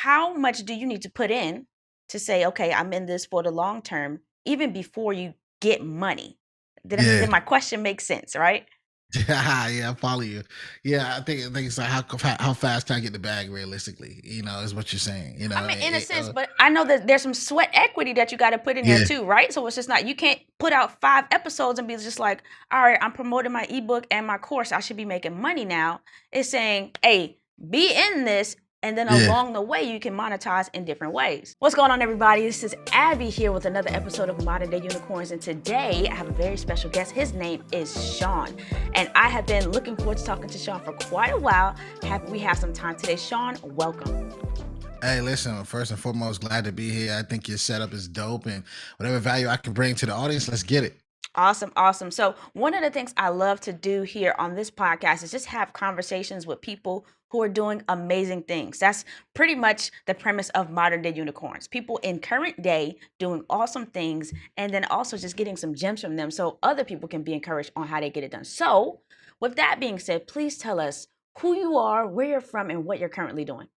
how much do you need to put in to say, okay, I'm in this for the long term, even before you get money? Did Yeah. my question make sense, right? Yeah, I follow you. Yeah, I think it's like how fast can I get the bag realistically? Is what you're saying. I mean, in a sense, but I know that there's some sweat equity that you got to put in there Yeah. too, right? So it's just not, you can't put out 5 episodes and be just like, all right, I'm promoting my ebook and my course. I should be making money now. It's saying, hey, be in this. And then Yeah. along the way, you can monetize in different ways. What's going on, everybody? This is Abby here with another episode of Modern Day Unicorns. And today I have a very special guest. His name is Shawn. And I have been looking forward to talking to Shawn for quite a while. We have some time today. Shawn, welcome. Hey, listen, first and foremost, glad to be here. I think your setup is dope and whatever value I can bring to the audience, let's get it. Awesome, awesome. So, one of the things I love to do here on this podcast is just have conversations with people who are doing amazing things. That's pretty much the premise of Modern Day Unicorns. People in current day doing awesome things and then also just getting some gems from them so other people can be encouraged on how they get it done. So, with that being said, please tell us who you are, where you're from, and what you're currently doing.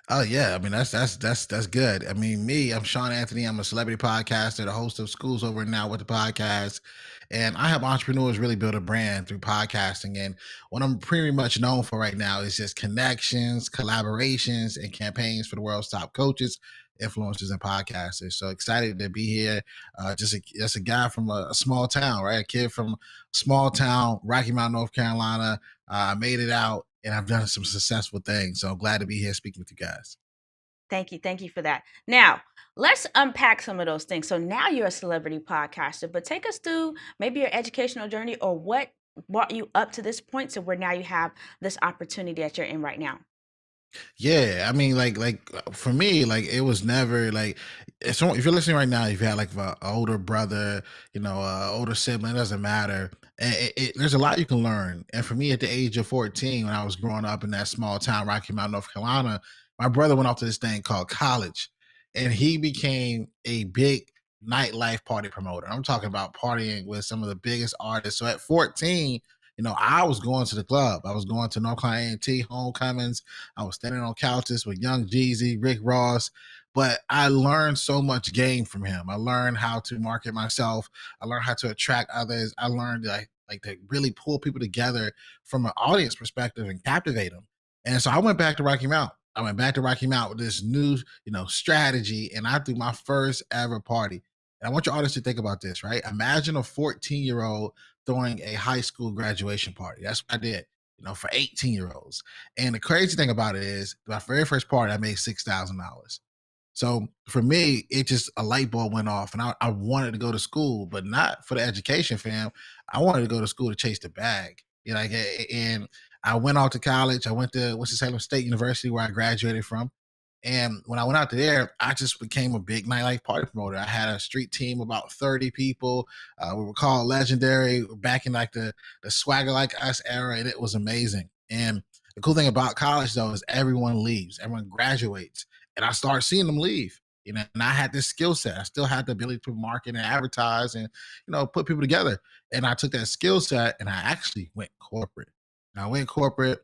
Oh yeah, I mean that's good. I mean, I'm Shawn Anthony. I'm a celebrity podcaster, the host of Schools Over and Now with the podcast, and I help entrepreneurs really build a brand through podcasting. And what I'm pretty much known for right now is just connections, collaborations, and campaigns for the world's top coaches, influencers, and podcasters. So excited to be here. Just a guy from a small town, right? A kid from small town, Rocky Mount, North Carolina. I made it out and I've done some successful things. So I'm glad to be here speaking with you guys. Thank you. Thank you for that. Now, let's unpack some of those things. So now you're a celebrity podcaster, but take us through maybe your educational journey or what brought you up to this point to where now you have this opportunity that you're in right now. Yeah, I mean, for me, like it was never like if you're listening right now, if you had like an older brother, older sibling, it doesn't matter. There's a lot you can learn. And for me, at the age of 14, when I was growing up in that small town, Rocky Mount, North Carolina, my brother went off to this thing called college, and he became a big nightlife party promoter. I'm talking about partying with some of the biggest artists. So at 14, I was going to the club. I was going to North Carolina A&T homecomings. I was standing on couches with Young Jeezy, Rick Ross, but I learned so much game from him. I learned how to market myself. I learned how to attract others. I learned like to really pull people together from an audience perspective and captivate them. And so I went back to Rocky Mount. I went back to Rocky Mount with this new, strategy, and I threw my first ever party. And I want your audience to think about this, right? Imagine a 14-year-old throwing a high school graduation party. That's what I did, for 18-year-olds. And the crazy thing about it is, my very first party, I made $6,000. So for me, it just a light bulb went off, and I wanted to go to school, but not for the education, fam. I wanted to go to school to chase the bag. And I went off to college. I went to Winston-Salem State University, where I graduated from. And when I went out there, I just became a big nightlife party promoter. I had a street team of about 30 people. We were called Legendary back in like the Swagger Like Us era, and it was amazing. And the cool thing about college, though, is everyone leaves, everyone graduates, and I started seeing them leave. And I had this skill set. I still had the ability to market and advertise and put people together. And I took that skill set and I actually went corporate. And I went corporate.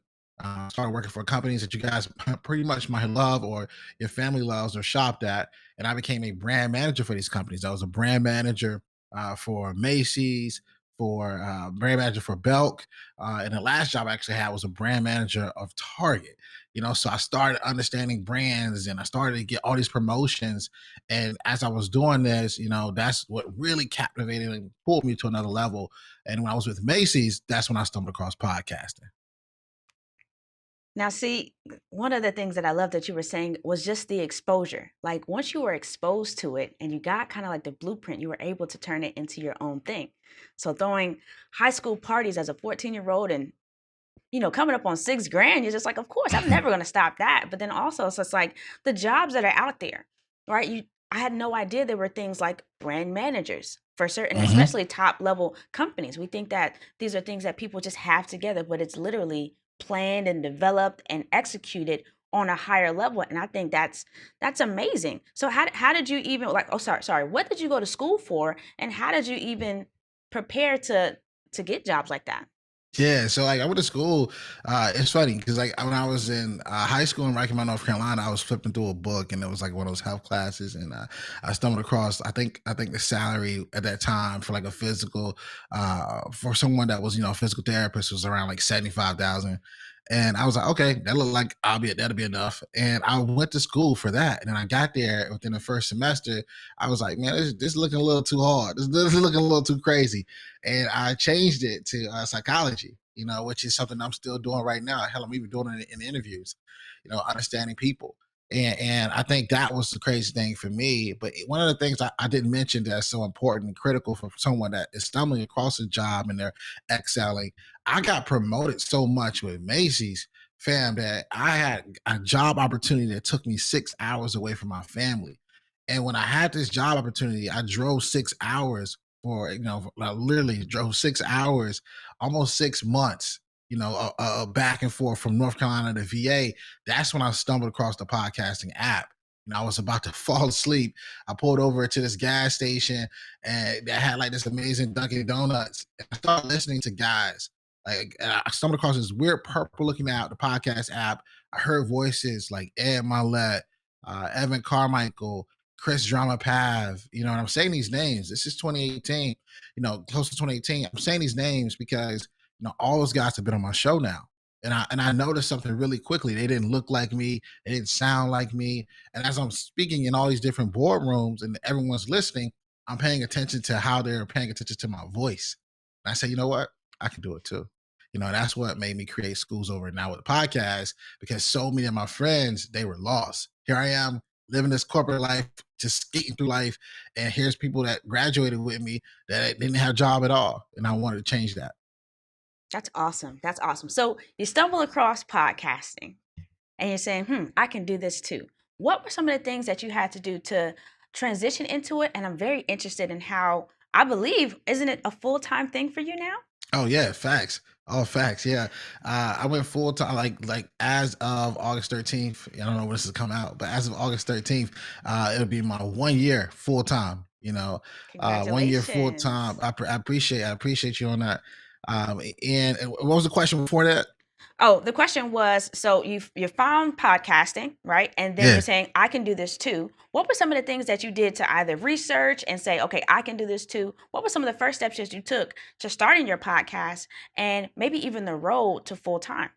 Started working for companies that you guys pretty much might love or your family loves or shopped at. And I became a brand manager for these companies. I was a brand manager for Macy's, for brand manager for Belk. And the last job I actually had was a brand manager of Target. So I started understanding brands and I started to get all these promotions. And as I was doing this, that's what really captivated and pulled me to another level. And when I was with Macy's, that's when I stumbled across podcasting. Now, see, one of the things that I love that you were saying was just the exposure. Like once you were exposed to it and you got kind of like the blueprint, you were able to turn it into your own thing. So throwing high school parties as a 14-year-old and coming up on 6 grand, you're just like, of course, I'm never going to stop that. But then also, so it's like the jobs that are out there, right? I had no idea there were things like brand managers for certain, Mhm. especially top level companies. We think that these are things that people just have together, but it's literally planned and developed and executed on a higher level. And I think that's amazing. So how did you even like, oh, sorry. What did you go to school for? And how did you even prepare to get jobs like that? Yeah, so like I went to school. It's funny because like when I was in high school in Rocky Mount, North Carolina, I was flipping through a book and it was like one of those health classes, and I stumbled across. I think the salary at that time for like a physical, for someone that was a physical therapist was around like 75,000, and I was like, okay, that looked like that'll be enough, and I went to school for that, and then I got there within the first semester. I was like, man, this is looking a little too hard. This is looking a little too crazy, and I changed it to psychology, which is something I'm still doing right now. Hell, I'm even doing it in interviews, understanding people. And I think that was the crazy thing for me. But one of the things I didn't mention that's so important and critical for someone that is stumbling across a job and they're excelling, I got promoted so much with Macy's, fam, that I had a job opportunity that took me 6 hours away from my family. And when I had this job opportunity, I drove 6 hours for I literally drove 6 hours, almost 6 months, back and forth from North Carolina to VA. That's when I stumbled across the podcasting app. I was about to fall asleep. I pulled over to this gas station and that had like this amazing Dunkin' Donuts. And I started listening to guys. Like I stumbled across this weird purple looking out the podcast app. I heard voices like Ed Milet, Evan Carmichael, Chris Drama Pav. And I'm saying these names. This is 2018, close to 2018. I'm saying these names because all those guys have been on my show now. And I noticed something really quickly. They didn't look like me, they didn't sound like me. And as I'm speaking in all these different boardrooms and everyone's listening, I'm paying attention to how they're paying attention to my voice. And I say, you know what? I can do it too. That's what made me create Schools Over Now with the podcast, because so many of my friends, they were lost. Here I am living this corporate life, just skating through life. And here's people that graduated with me that didn't have a job at all. And I wanted to change that. That's awesome. That's awesome. So you stumble across podcasting and you're saying, I can do this too. What were some of the things that you had to do to transition into it? And I'm very interested in how, I believe, isn't it a full-time thing for you now? Oh yeah, facts. All facts. Yeah, I went full time. Like as of August 13th. I don't know when this has come out, but as of August 13th, it'll be my 1 year full time. 1 year full time. Congratulations. I appreciate you on that. And what was the question before that? Oh, the question was, so you found podcasting, right? And then you're Yeah. saying I can do this too. What were some of the things that you did to either research and say, okay, I can do this too? What were some of the first steps that you took to starting your podcast and maybe even the road to full time?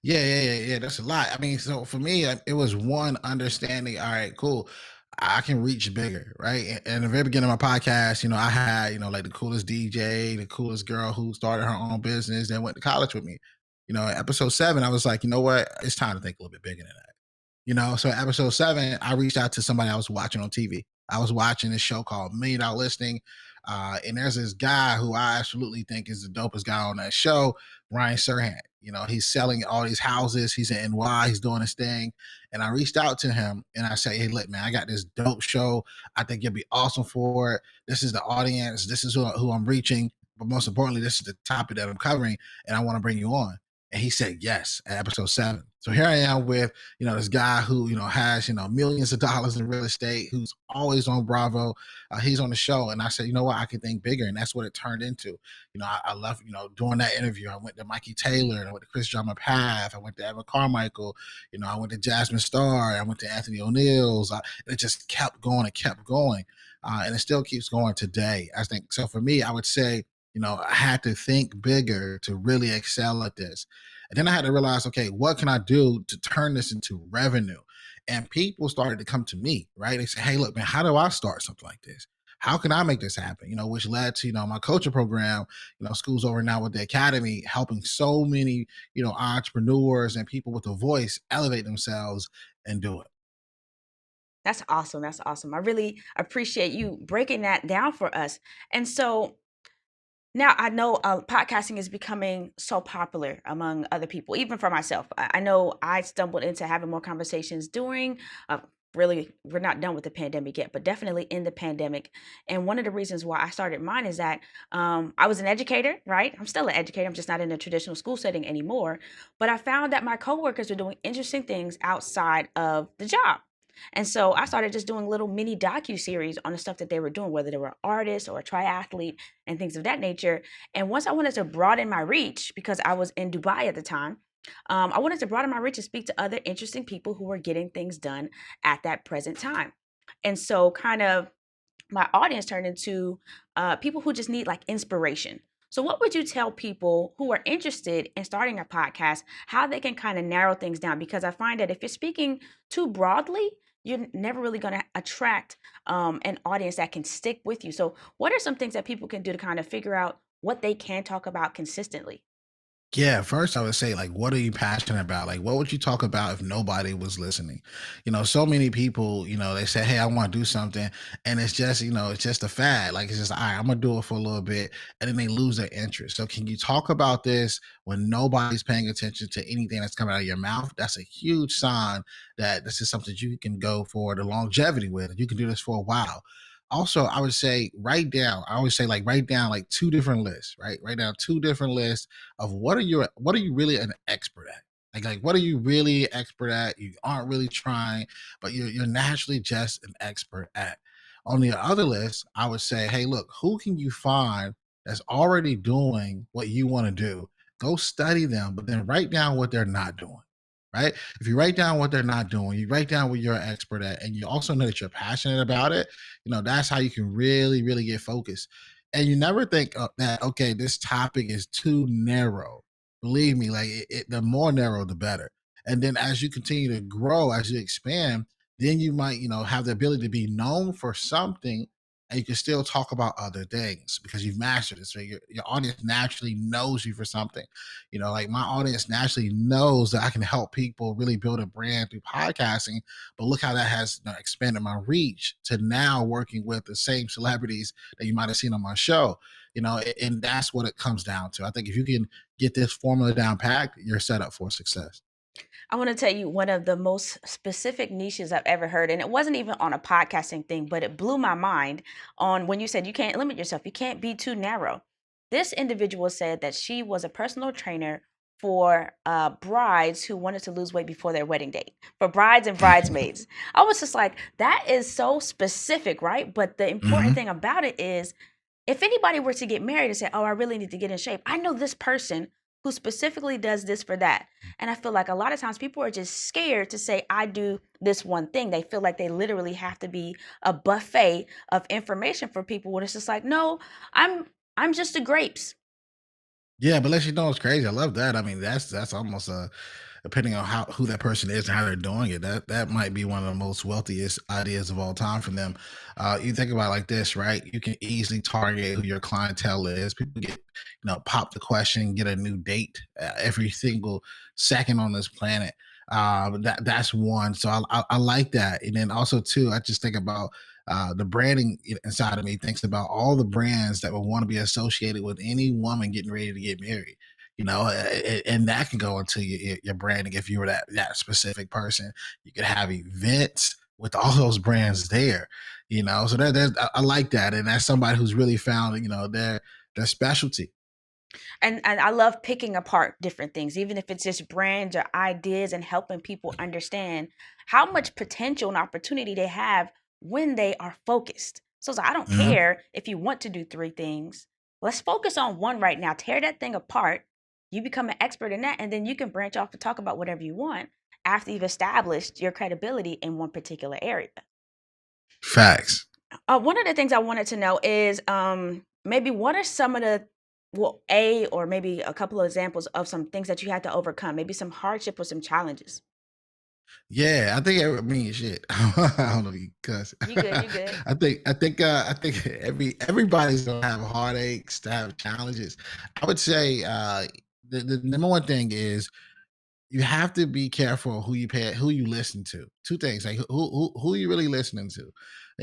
Yeah. That's a lot. I mean, so for me, it was one understanding. All right, cool. I can reach bigger, right? And the very beginning of my podcast, I had, like the coolest DJ, the coolest girl who started her own business, that went to college with me. Episode 7, I was like, you know what? It's time to think a little bit bigger than that. So episode 7, I reached out to somebody I was watching on TV. I was watching this show called $1 Million Listing. And there's this guy who I absolutely think is the dopest guy on that show, Ryan Serhant. He's selling all these houses. He's in NY. He's doing his thing. And I reached out to him and I said, hey, look, man, I got this dope show. I think you'll be awesome for it. This is the audience. This is who I'm reaching. But most importantly, this is the topic that I'm covering. And I want to bring you on. And he said yes at episode 7. So here I am with, this guy who, has, millions of dollars in real estate, who's always on Bravo. He's on the show. And I said, you know what, I can think bigger. And that's what it turned into. I love, doing that interview. I went to Mikey Taylor, I went to Chris Drama Path, I went to Evan Carmichael, I went to Jasmine Starr, I went to Anthony O'Neill's. It just kept going and kept going. And it still keeps going today. I think so. For me, I would say, I had to think bigger to really excel at this. And then I had to realize, okay, what can I do to turn this into revenue? And people started to come to me, right? They say, hey, look, man, how do I start something like this? How can I make this happen? Which led to, my coaching program, Schools Over Now with the Academy, helping so many, entrepreneurs and people with a voice elevate themselves and do it. That's awesome. That's awesome. I really appreciate you breaking that down for us. And so now I know podcasting is becoming so popular among other people, even for myself. I know I stumbled into having more conversations during. Really, we're not done with the pandemic yet, but definitely in the pandemic. And one of the reasons why I started mine is that I was an educator, right? I'm still an educator. I'm just not in a traditional school setting anymore. But I found that my coworkers were doing interesting things outside of the job. And so I started just doing little mini docu-series on the stuff that they were doing, whether they were artists or a triathlete and things of that nature. And once I wanted to broaden my reach, because I was in Dubai at the time, I wanted to broaden my reach and speak to other interesting people who were getting things done at that present time. And so, kind of, my audience turned into people who just need like inspiration. So, what would you tell people who are interested in starting a podcast, how they can kind of narrow things down? Because I find that if you're speaking too broadly, you're never really going to attract an audience that can stick with you. So, what are some things that people can do to kind of figure out what they can talk about consistently? Yeah, first I would say, like, what are you passionate about? Like, what would you talk about if nobody was listening? So many people, they say, "Hey, I want to do something," and it's just, it's just a fad. Like, it's just, all right, I'm gonna do it for a little bit, and then they lose their interest. So, can you talk about this when nobody's paying attention to anything that's coming out of your mouth? That's a huge sign that this is something you can go for the longevity with. You can do this for a while. Also, I would say write down. I always say, like, write down like two different lists, right? Write down two different lists of what are you really an expert at? Like what are you really expert at? You aren't really trying, but you're naturally just an expert at. On the other list, I would say, hey, look, who can you find that's already doing what you want to do? Go study them, but then write down what they're not doing. Right? If you write down what they're not doing, you write down what you're an expert at, and you also know that you're passionate about it, that's how you can really, really get focused. And you never think that, okay, this topic is too narrow. Believe me, like the more narrow, the better. And then as you continue to grow, as you expand, then you might, have the ability to be known for something, and you can still talk about other things because you've mastered it. So your audience naturally knows you for something. Like my audience naturally knows that I can help people really build a brand through podcasting. But look how that has expanded my reach to now working with the same celebrities that you might have seen on my show. And that's what it comes down to. I think if you can get this formula down packed, you're set up for success. I want to tell you one of the most specific niches I've ever heard, and it wasn't even on a podcasting thing, but it blew my mind on when you said you can't limit yourself, you can't be too narrow. This individual said that she was a personal trainer for brides who wanted to lose weight before their wedding date, for brides and bridesmaids. I was just like, that is so specific, right? But the important Hmm. thing about it is if anybody were to get married and say, "Oh, I really need to get in shape," I know this person who specifically does this for that. And I feel like a lot of times people are just scared to say, "I do this one thing." They feel like they literally have to be a buffet of information for people when it's just like, "No, I'm I'm just the grapes." Yeah, but let you know it's crazy. I love that. I mean, that's almost depending on how who that person is and how they're doing it. That might be one of the most wealthiest ideas of all time for them. You think about it like this, right? You can easily target who your clientele is. People get, pop the question, get a new date every single second on this planet. That's one. So I like that. And then also too, I just think about the branding inside of me thinks about all the brands that would want to be associated with any woman getting ready to get married. And that can go into your branding if you were that specific person. You could have events with all those brands there. So I like that, and that's somebody who's really found their specialty. And I love picking apart different things, even if it's just brands or ideas and helping people understand how much potential and opportunity they have when they are focused. So it's like, I don't Mhm. care if you want to do three things. Let's focus on one right now. Tear that thing apart. You become an expert in that, and then you can branch off to talk about whatever you want after you've established your credibility in one particular area. Facts. One of the things I wanted to know is maybe what are some of the, well, a or maybe a couple of examples of some things that you had to overcome, maybe some hardship or some challenges. Yeah, I think I mean shit. I don't know if you cuss. You good? You good? I think everybody's gonna have heartaches, to have challenges. I would say the number one thing is you have to be careful who you listen to. Two things, like who you really listening to.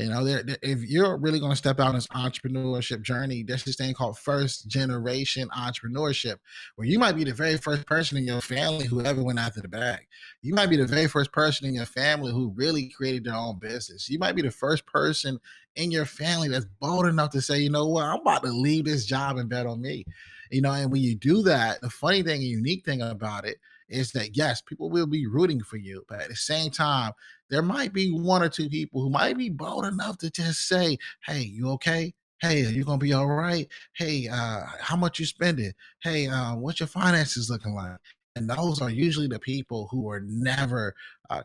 If you're really going to step out on this entrepreneurship journey, there's this thing called first generation entrepreneurship, where you might be the very first person in your family who ever went after the bag. You might be the very first person in your family who really created their own business. You might be the first person in your family that's bold enough to say, you know what, I'm about to leave this job and bet on me. And when you do that, the funny thing and unique thing about it is that yes, people will be rooting for you, but at the same time, there might be one or two people who might be bold enough to just say, "Hey, you okay? Hey, are you gonna be all right? Hey, how much you spending? Hey, what's your finances looking like?" And those are usually the people who are never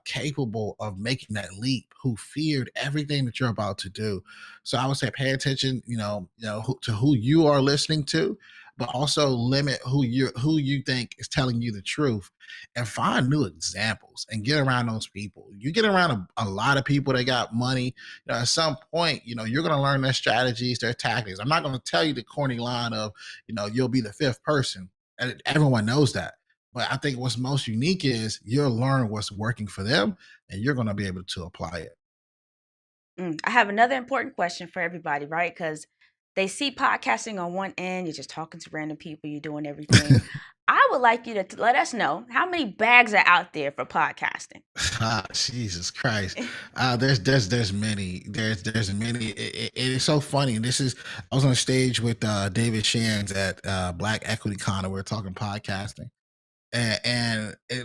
capable of making that leap, who feared everything that you're about to do. So I would say pay attention, to who you are listening to, but also limit who you think is telling you the truth, and find new examples and get around those people. You get around a lot of people that got money, at some point, you're going to learn their strategies, their tactics. I'm not going to tell you the corny line of, you'll be the fifth person. And everyone knows that. But I think what's most unique is you'll learn what's working for them and you're going to be able to apply it. I have another important question for everybody, right? Because they see podcasting on one end, you're just talking to random people, you're doing everything. I would like you to let us know how many bags are out there for podcasting. Jesus Christ. There's many. There's many. It is so funny. I was on stage with David Shands at Black Equity Con, and we are talking podcasting.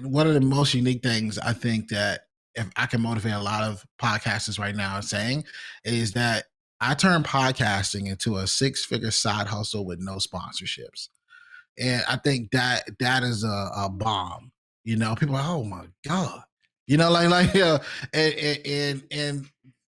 One of the most unique things I think that if I can motivate a lot of podcasters right now saying is that I turned podcasting into a six-figure side hustle with no sponsorships. And I think that is a bomb. People are like, oh my God. And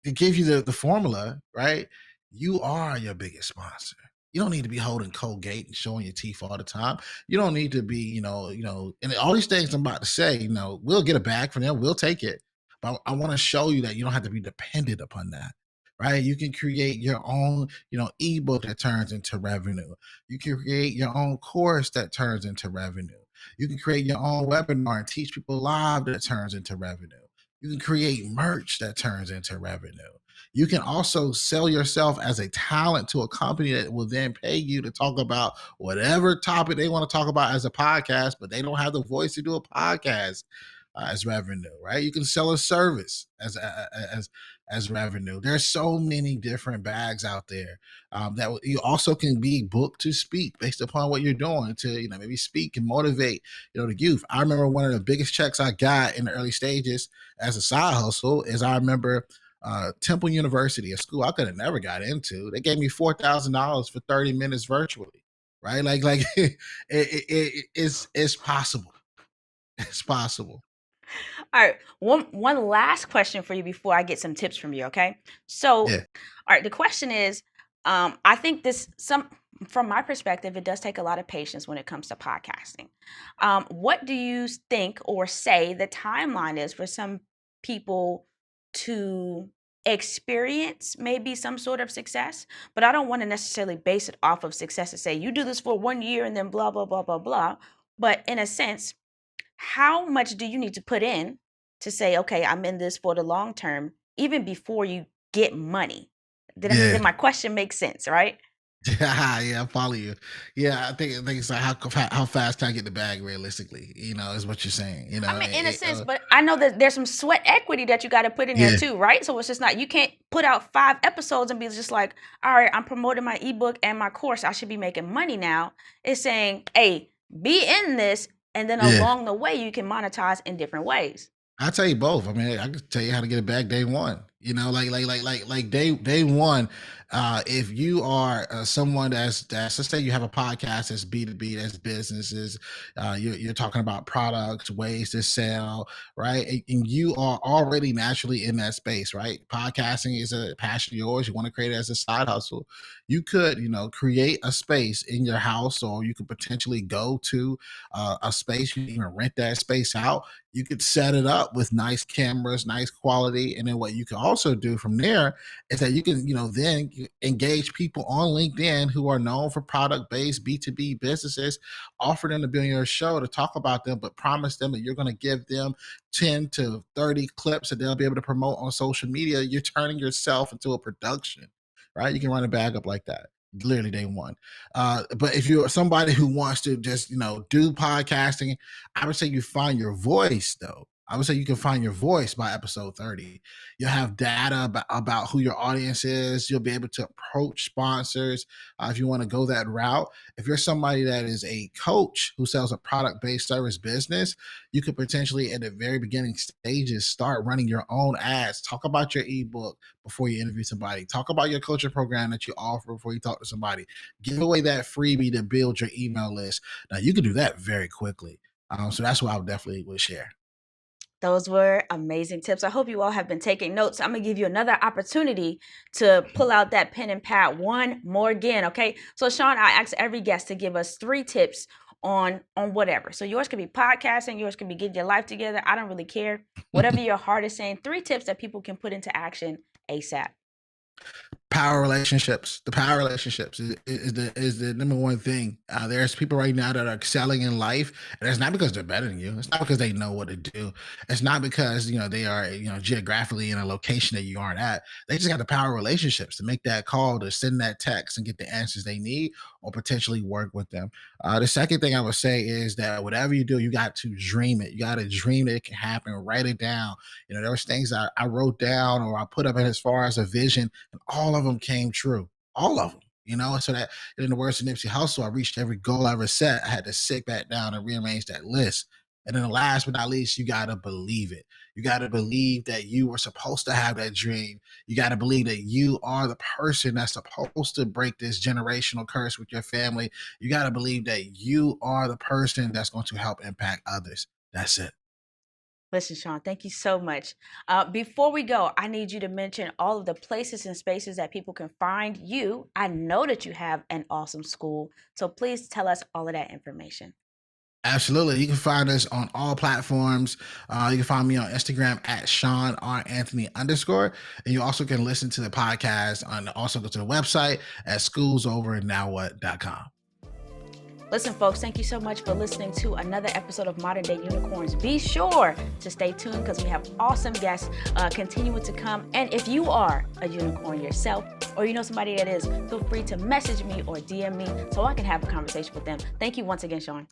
to give you the formula, right? You are your biggest sponsor. You don't need to be holding Colgate and showing your teeth all the time. You don't need to be, and all these things I'm about to say, we'll get a bag from them, we'll take it. But I want to show you that you don't have to be dependent upon that. Right. You can create your own, ebook that turns into revenue. You can create your own course that turns into revenue. You can create your own webinar and teach people live that turns into revenue. You can create merch that turns into revenue. You can also sell yourself as a talent to a company that will then pay you to talk about whatever topic they want to talk about as a podcast, but they don't have the voice to do a podcast as revenue, right? You can sell a service as revenue. There's so many different bags out there that you also can be booked to speak based upon what you're doing to maybe speak and motivate the youth. I remember one of the biggest checks I got in the early stages as a side hustle is I remember Temple University, a school I could have never got into. They gave me $4,000 for 30 minutes virtually, right? Like it's possible. It's possible. All right, one last question for you before I get some tips from you, okay? So, Yeah. all right, the question is, I think from my perspective, it does take a lot of patience when it comes to podcasting. What do you think or say the timeline is for some people to experience maybe some sort of success? But I don't want to necessarily base it off of success to say you do this for 1 year and then blah blah blah blah blah. But in a sense, how much do you need to put in to say, okay, I'm in this for the long term, even before you get money? Did Yeah. my question make sense, right? Yeah, I follow you. Yeah, I think it's like how fast can I get the bag realistically? Is what you're saying. I mean, in a sense, but I know that there's some sweat equity that you got to put in there Yeah, too, right? So it's just not, you can't put out 5 episodes and be just like, all right, I'm promoting my ebook and my course. I should be making money now. It's saying, hey, be in this. And then yeah. along the way, you can monetize in different ways. I'll tell you both. I mean, I can tell you how to get it back day one. Like day one. If you are someone that's let's say you have a podcast that's B2B, that's businesses. You're talking about products, ways to sell, right? And you are already naturally in that space, right? Podcasting is a passion of yours. You want to create it as a side hustle. You could, create a space in your house, or you could potentially go to a space. You can even rent that space out. You could set it up with nice cameras, nice quality. And then what you can also do from there is that you can, then engage people on LinkedIn who are known for product-based B2B businesses, offer them to be on your show to talk about them, but promise them that you're going to give them 10 to 30 clips that they'll be able to promote on social media. You're turning yourself into a production, right? You can run a bag up like that. Literally day one. But if you're somebody who wants to just, do podcasting, I would say you find your voice though. I would say you can find your voice by episode 30. You'll have data about who your audience is. You'll be able to approach sponsors if you want to go that route. If you're somebody that is a coach who sells a product based service business, you could potentially, at the very beginning stages, start running your own ads. Talk about your ebook before you interview somebody. Talk about your coaching program that you offer before you talk to somebody. Give away that freebie to build your email list. Now, you can do that very quickly. So that's what I would definitely would share. Those were amazing tips. I hope you all have been taking notes. I'm going to give you another opportunity to pull out that pen and pad one more again, okay? So Shawn, I ask every guest to give us 3 tips on whatever. So yours could be podcasting, yours could be getting your life together. I don't really care. Whatever your heart is saying, 3 tips that people can put into action ASAP. Power relationships. The power relationships is the number one thing. There's people right now that are excelling in life, and it's not because they're better than you. It's not because they know what to do. It's not because they are geographically in a location that you aren't at. They just got the power relationships to make that call, to send that text, and get the answers they need, or potentially work with them. The second thing I would say is that whatever you do, you got to dream it. You got to dream that it can happen. Write it down. There was things I wrote down or I put up as far as a vision, and all of them came true. All of them. So that in the words of Nipsey Hussle, I reached every goal I ever set. I had to sit back down and rearrange that list. And then last but not least, you got to believe it. You got to believe that you were supposed to have that dream. You got to believe that you are the person that's supposed to break this generational curse with your family. You got to believe that you are the person that's going to help impact others. That's it. Listen, Shawn, thank you so much. Before we go, I need you to mention all of the places and spaces that people can find you. I know that you have an awesome school, so please tell us all of that information. Absolutely. You can find us on all platforms. You can find me on Instagram at Shawn R. Anthony _. And you also can listen to the podcast and also go to the website at schoolsovernowwhat.com. Listen, folks, thank you so much for listening to another episode of Modern Day Unicorns. Be sure to stay tuned because we have awesome guests continuing to come. And if you are a unicorn yourself, or you know somebody that is, feel free to message me or DM me so I can have a conversation with them. Thank you once again, Shawn.